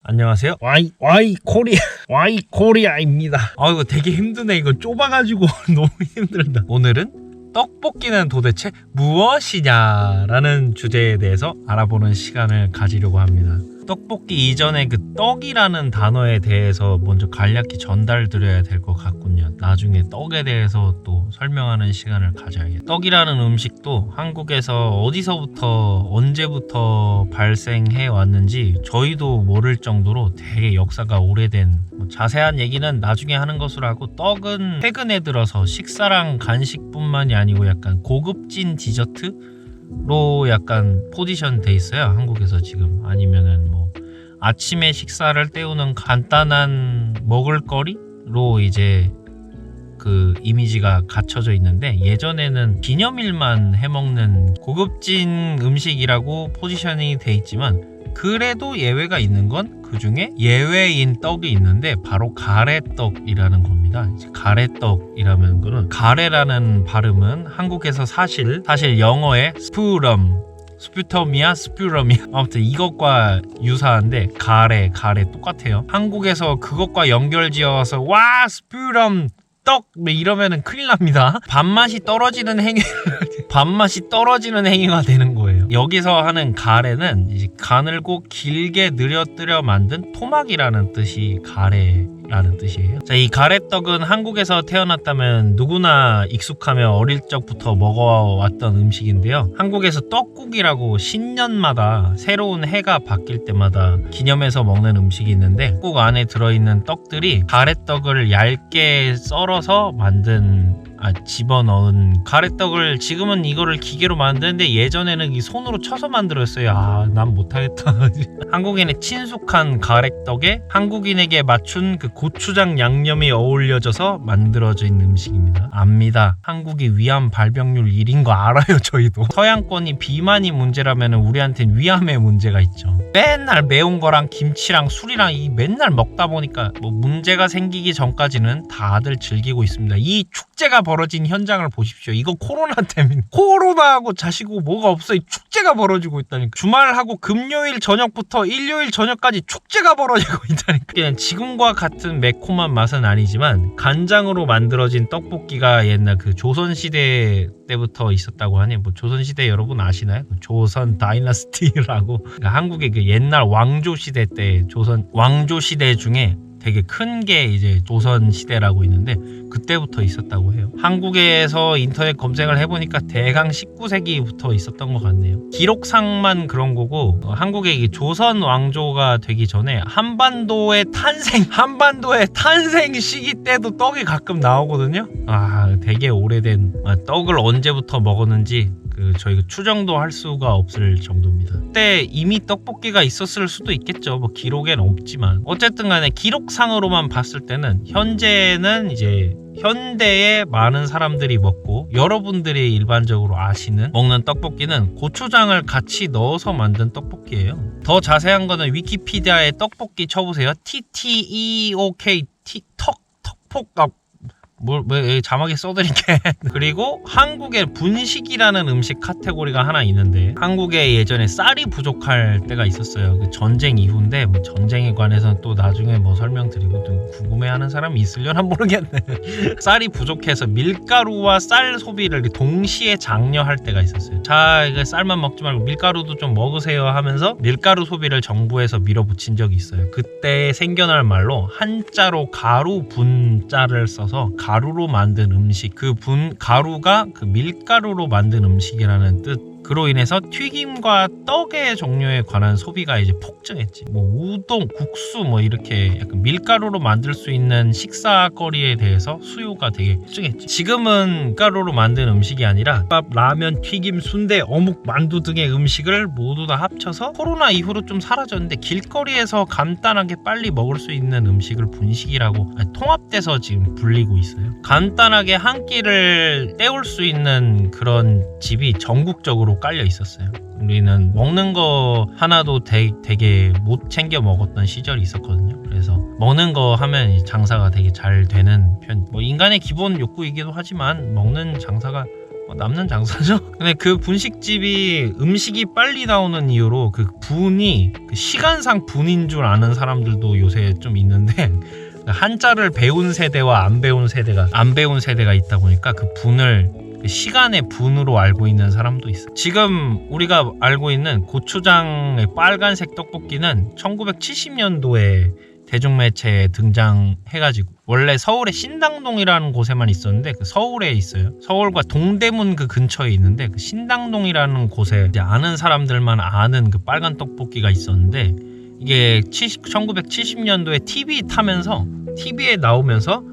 안녕하세요. 와이 코리아입니다. 이거 되게 힘드네. 이거 좁아가지고 너무 힘들다. 오늘은 떡볶이는 도대체 무엇이냐라는 주제에 대해서 알아보는 시간을 가지려고 합니다. 떡볶이 이전에 그 떡이라는 단어에 대해서 먼저 간략히 전달드려야 될 것 같군요. 나중에 떡에 대해서 또 설명하는 시간을 가져야겠다. 떡이라는 음식도 한국에서 어디서부터 언제부터 발생해 왔는지 저희도 모를 정도로 되게 역사가 오래된, 자세한 얘기는 나중에 하는 것으로 하고, 떡은 최근에 들어서 식사랑 간식뿐만이 아니고 약간 고급진 디저트로 약간 포지션 돼 있어요, 한국에서 지금. 아니면은 뭐 아침에 식사를 때우는 간단한 먹을거리로 이제 그 이미지가 갖춰져 있는데, 예전에는 기념일만 해먹는 고급진 음식이라고 포지션이 돼 있지만, 그래도 예외가 있는 건 그 중에 예외인 떡이 있는데 바로 가래떡이라는 겁니다. 가래떡이라는 거는, 가래라는 발음은 한국에서 사실 영어의 스퓨텀이야 아무튼 이것과 유사한데, 가래 똑같아요. 한국에서 그것과 연결지어서 와 스퓨럼 떡 이러면은 큰일 납니다. 밥맛이 떨어지는 행위가 되는 거예요. 여기서 하는 가래는 이제 가늘고 길게 늘어뜨려 만든 토막이라는 뜻이 가래라는 뜻이에요. 자, 이 가래떡은 한국에서 태어났다면 누구나 익숙하며 어릴 적부터 먹어왔던 음식인데요. 한국에서 떡국이라고 신년마다 새로운 해가 바뀔 때마다 기념해서 먹는 음식이 있는데, 국 안에 들어있는 떡들이 가래떡을 얇게 썰어서 집어넣은 가래떡을, 지금은 이거를 기계로 만드는데 예전에는 이 손으로 쳐서 만들었어요. 난 못하겠다. 한국인의 친숙한 가래떡에 한국인에게 맞춘 그 고추장 양념이 어울려져서 만들어진 음식입니다. 압니다. 한국이 위암 발병률 1인 거 알아요, 저희도. 서양권이 비만이 문제라면 우리한텐 위암의 문제가 있죠. 맨날 매운 거랑 김치랑 술이랑 맨날 먹다 보니까 뭐 문제가 생기기 전까지는 다들 즐기고 있습니다. 이 축제가 벌어진 현장을 보십시오. 이거 코로나 때문에, 코로나하고 자시고 뭐가 없어. 이 축제가 벌어지고 있다니까. 주말하고 금요일 저녁부터 일요일 저녁까지 축제가 벌어지고 있다니까. 그냥 지금과 같은 매콤한 맛은 아니지만 간장으로 만들어진 떡볶이가 옛날 그 조선시대 때부터 있었다고 하니, 뭐 조선시대 여러분 아시나요? 조선 다이너스티라고, 그러니까 한국의 그 옛날 왕조시대 때, 왕조시대 중에 되게 큰 게 이제 조선시대라고 있는데, 그때부터 있었다고 해요. 한국에서 인터넷 검색을 해보니까 대강 19세기부터 있었던 것 같네요. 기록상만 그런 거고, 한국의 조선 왕조가 되기 전에 한반도의 탄생 시기 때도 떡이 가끔 나오거든요. 되게 오래된, 떡을 언제부터 먹었는지 저희가 추정도 할 수가 없을 정도입니다. 그때 이미 떡볶이가 있었을 수도 있겠죠. 뭐 기록에는 없지만, 어쨌든 간에 기록상으로만 봤을 때는 현재는 이제 현대에 많은 사람들이 먹고 여러분들이 일반적으로 먹는 떡볶이는 고추장을 같이 넣어서 만든 떡볶이에요. 더 자세한 거는 위키피디아에 떡볶이 쳐보세요. TTEOK 떡폭 자막에 써드릴게. 그리고 한국에 분식이라는 음식 카테고리가 하나 있는데, 한국에 예전에 쌀이 부족할 때가 있었어요. 그 전쟁 이후인데, 뭐 전쟁에 관해서는 또 나중에 뭐 설명드리고, 또 궁금해하는 사람이 있으려나 모르겠네. 쌀이 부족해서 밀가루와 쌀 소비를 동시에 장려할 때가 있었어요. 자, 이거 쌀만 먹지 말고 밀가루도 좀 먹으세요 하면서 밀가루 소비를 정부에서 밀어붙인 적이 있어요. 그때 생겨날 말로 한자로 가루 분자를 써서 가루로 만든 음식, 가루가 그 밀가루로 만든 음식이라는 뜻. 그로 인해서 튀김과 떡의 종류에 관한 소비가 이제 폭증했지. 뭐 우동, 국수 뭐 이렇게 약간 밀가루로 만들 수 있는 식사거리에 대해서 수요가 되게 폭증했지. 지금은 밀가루로 만든 음식이 아니라 밥, 라면, 튀김, 순대, 어묵, 만두 등의 음식을 모두 다 합쳐서 코로나 이후로 좀 사라졌는데, 길거리에서 간단하게 빨리 먹을 수 있는 음식을 분식이라고 통합돼서 지금 불리고 있어요. 간단하게 한 끼를 때울 수 있는 그런 집이 전국적으로 깔려 있었어요. 우리는 먹는 거 하나도 되게 못 챙겨 먹었던 시절이 있었거든요. 그래서 먹는 거 하면 장사가 되게 잘 되는 편. 뭐 인간의 기본 욕구이기도 하지만 먹는 장사가 남는 장사죠. 근데 그 분식집이 음식이 빨리 나오는 이유로 그 분이 그 시간상 분인 줄 아는 사람들도 요새 좀 있는데 한자를 배운 세대와 안 배운 세대가 있다 보니까 그 분을 시간의 분으로 알고 있는 사람도 있어. 지금 우리가 알고 있는 고추장의 빨간색 떡볶이는 1970년도에 대중매체에 등장해가지고 원래 서울의 신당동이라는 곳에만 있었는데 그 서울에 있어요. 서울과 동대문 그 근처에 있는데 그 신당동이라는 곳에 이제 아는 사람들만 아는 그 빨간 떡볶이가 있었는데 이게 1970년도에 TV에 나오면서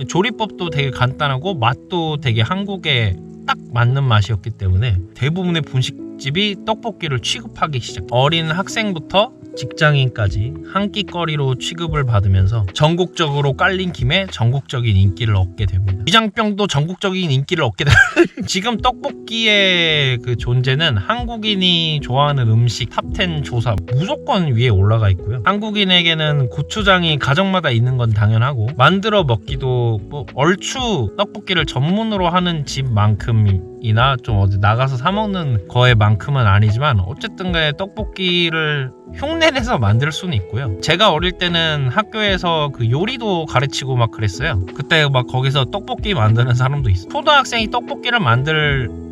조리법도 되게 간단하고 맛도 되게 한국에 딱 맞는 맛이었기 때문에 대부분의 분식집이 떡볶이를 취급하기 시작. 어린 학생부터 직장인까지 한 끼거리로 취급을 받으면서 전국적으로 깔린 김에 전국적인 인기를 얻게 됩니다. 위장병도 전국적인 인기를 얻게 됩니다. 지금 떡볶이의 그 존재는 한국인이 좋아하는 음식 탑10 조사 무조건 위에 올라가 있고요. 한국인에게는 고추장이 가정마다 있는 건 당연하고 만들어 먹기도 뭐 얼추 떡볶이를 전문으로 하는 집만큼이나 좀 어디 나가서 사 먹는 거에만큼은 아니지만 어쨌든 간에 떡볶이를 흉내내서 만들 수는 있고요. 제가 어릴 때는 학교에서 그 요리도 가르치고 막 그랬어요. 그때 막 거기서 떡볶이 만드는 사람도 있어요. 초등학생이 떡볶이를 만드는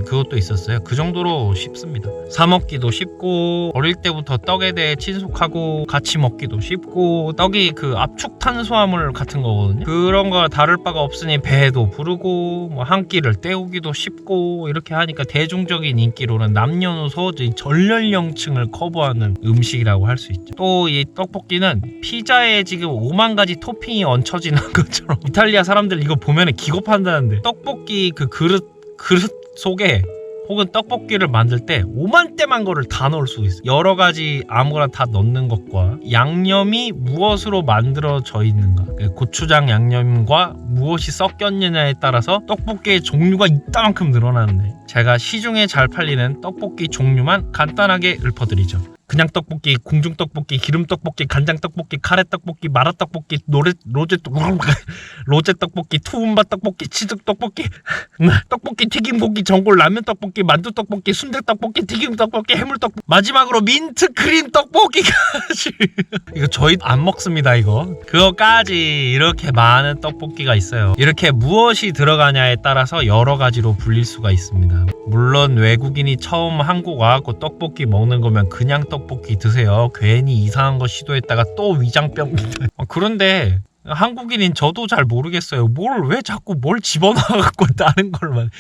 그것도 있었어요. 그 정도로 쉽습니다. 사 먹기도 쉽고 어릴 때부터 떡에 대해 친숙하고 같이 먹기도 쉽고 떡이 그 압축 탄수화물 같은 거거든요. 그런 거 다를 바가 없으니 배도 부르고 뭐 한 끼를 때우기도 쉽고 이렇게 하니까 대중적인 인기로는 남녀노소 전 연령층을 커버하는 음식이라고 할 수 있죠. 또 이 떡볶이는 피자에 지금 5만 가지 토핑이 얹혀지는 것처럼 이탈리아 사람들 이거 보면 기겁한다는데 떡볶이 그 그릇 속에 혹은 떡볶이를 만들 때 5만 대만 거를 다 넣을 수 있어요. 여러 가지 아무거나 다 넣는 것과 양념이 무엇으로 만들어져 있는가, 고추장 양념과 무엇이 섞였느냐에 따라서 떡볶이의 종류가 이따만큼 늘어나는데 제가 시중에 잘 팔리는 떡볶이 종류만 간단하게 읊어드리죠. 그냥 떡볶이, 궁중 떡볶이, 기름 떡볶이, 간장 떡볶이, 카레 떡볶이, 마라 떡볶이, 로제 떡볶이, 투움바 떡볶이, 치즈 떡볶이, 떡볶이, 튀김고기, 전골 라면 떡볶이, 만두 떡볶이, 순대 떡볶이, 튀김 떡볶이, 해물 떡볶이, 마지막으로 민트 크림 떡볶이까지. 이거 저희 안 먹습니다. 이거 그거까지 이렇게 많은 떡볶이가 있어요. 이렇게 무엇이 들어가냐에 따라서 여러 가지로 불릴 수가 있습니다. 물론 외국인이 처음 한국 와갖고 떡볶이 먹는 거면 그냥 떡볶이 드세요. 괜히 이상한 거 시도했다가 또 위장병. 그런데 한국인인 저도 잘 모르겠어요. 왜 자꾸 뭘 집어넣어갖고 다른 걸만.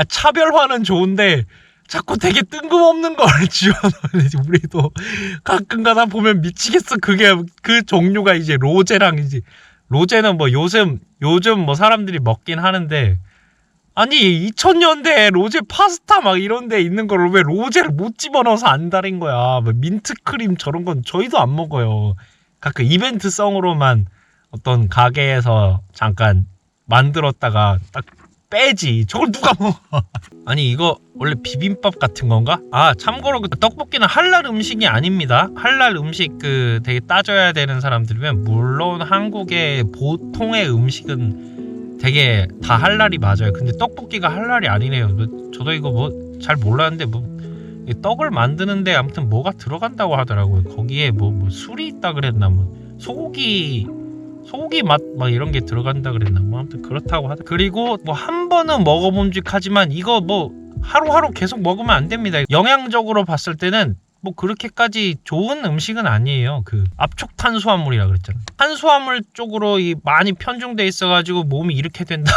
차별화는 좋은데 자꾸 되게 뜬금없는 걸 집어넣어야지. 우리도 가끔가다 보면 미치겠어. 그게 그 종류가 이제 로제랑 이제 로제는 뭐 요즘 뭐 사람들이 먹긴 하는데 아니 2000년대에 로제 파스타 막 이런 데 있는 걸 왜 로제를 못 집어넣어서 안 달인 거야. 뭐 민트크림 저런 건 저희도 안 먹어요. 가끔 이벤트성으로만 어떤 가게에서 잠깐 만들었다가 딱 빼지. 저걸 누가 먹어. 아니 이거 원래 비빔밥 같은 건가? 참고로 그 떡볶이는 할랄 음식이 아닙니다. 할랄 음식 그 되게 따져야 되는 사람들이면 물론 한국의 보통의 음식은 되게 다 할랄이 맞아요. 근데 떡볶이가 할랄이 아니네요. 저도 이거 뭐 잘 몰랐는데 뭐 떡을 만드는데 아무튼 뭐가 들어간다고 하더라고요. 거기에 뭐 술이 있다 그랬나 뭐 소고기 맛 막 이런 게 들어간다 그랬나 뭐 아무튼 그렇다고 하더라고요. 그리고 뭐 한 번은 먹어본직하지만 이거 뭐 하루하루 계속 먹으면 안 됩니다. 영양적으로 봤을 때는 뭐 그렇게까지 좋은 음식은 아니에요. 그 압축 탄수화물이라 그랬잖아. 탄수화물 쪽으로 많이 편중돼 있어가지고 몸이 이렇게 된다.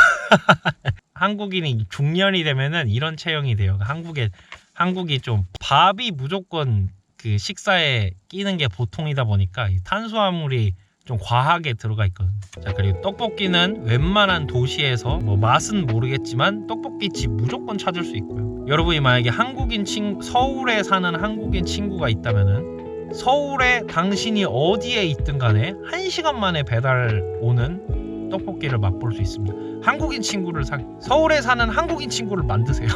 한국인이 중년이 되면은 이런 체형이 돼요. 한국이 좀 밥이 무조건 그 식사에 끼는 게 보통이다 보니까 탄수화물이 좀 과하게 들어가 있거든요. 자, 그리고 떡볶이는 웬만한 도시에서 뭐 맛은 모르겠지만 떡볶이집 무조건 찾을 수 있고요. 여러분이 만약에 서울에 사는 한국인 친구가 있다면은 서울에 당신이 어디에 있든 간에 1시간 만에 배달 오는 떡볶이를 맛볼 수 있습니다. 서울에 사는 한국인 친구를 만드세요.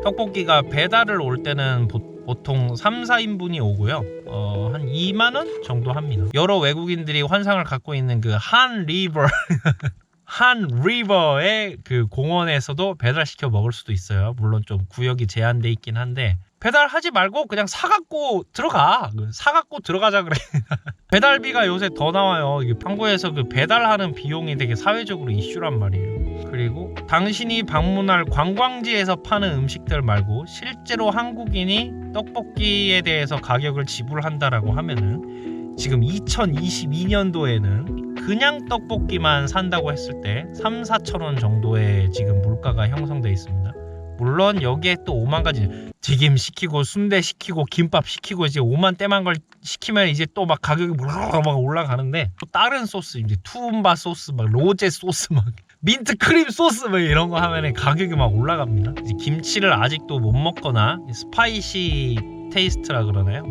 떡볶이가 배달을 올 때는 보통 3, 4인분이 오고요. 한 2만원 정도 합니다. 여러 외국인들이 환상을 갖고 있는 그 한 리버 한 리버의 그 공원에서도 배달시켜 먹을 수도 있어요. 물론 좀 구역이 제한돼 있긴 한데 배달하지 말고 그냥 사갖고 들어가자 그래. 배달비가 요새 더 나와요. 이게 한국에서 그 배달하는 비용이 되게 사회적으로 이슈란 말이에요. 그리고 당신이 방문할 관광지에서 파는 음식들 말고 실제로 한국인이 떡볶이에 대해서 가격을 지불한다라고 하면은 지금 2022년도에는 그냥 떡볶이만 산다고 했을 때 3-4천 원 정도의 지금 물가가 형성돼 있습니다. 물론 여기에 또 5만 가지 튀김 시키고 순대 시키고 김밥 시키고 이제 5만 떼만 걸 시키면 이제 또 막 가격이 막 올라가는데 또 다른 소스 이제 투움바 소스 막 로제 소스 막 민트 크림 소스 막 이런 거 하면 가격이 막 올라갑니다. 이제 김치를 아직도 못 먹거나 스파이시 테이스트라 그러나요?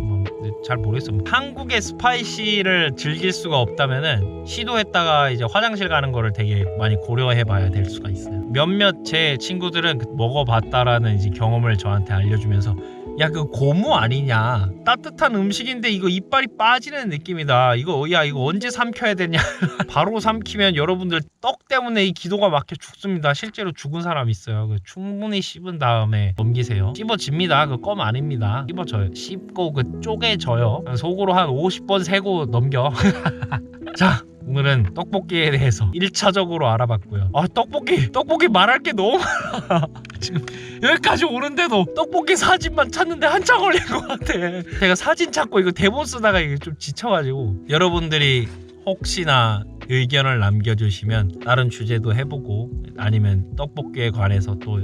잘 모르겠어요. 한국의 스파이시를 즐길 수가 없다면은 시도했다가 이제 화장실 가는 거를 되게 많이 고려해 봐야 될 수가 있어요. 몇몇 제 친구들은 먹어봤다라는 이제 경험을 저한테 알려주면서 야 그 고무 아니냐, 따뜻한 음식인데 이거 이빨이 빠지는 느낌이다, 이거 언제 삼켜야 되냐. 바로 삼키면 여러분들 떡 때문에 이 기도가 막혀 죽습니다. 실제로 죽은 사람 있어요. 충분히 씹은 다음에 넘기세요. 씹어집니다. 그 껌 아닙니다. 씹어져요. 씹고 그 쪼개져요. 속으로 한 50번 세고 넘겨. 자, 오늘은 떡볶이에 대해서 1차적으로 알아봤고요. 떡볶이 말할 게 너무 많아. 지금 여기까지 오는데도 떡볶이 사진만 찾는데 한참 걸린 것 같아. 제가 사진 찾고 이거 대본 쓰다가 이게 좀 지쳐가지고, 여러분들이 혹시나 의견을 남겨주시면 다른 주제도 해보고, 아니면 떡볶이에 관해서 또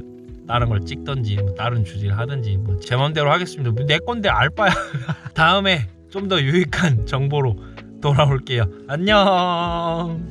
다른 걸 찍던지 다른 주제를 하든지 제 맘대로 하겠습니다. 내 건데 알바야. 다음에 좀 더 유익한 정보로 돌아올게요. 안녕.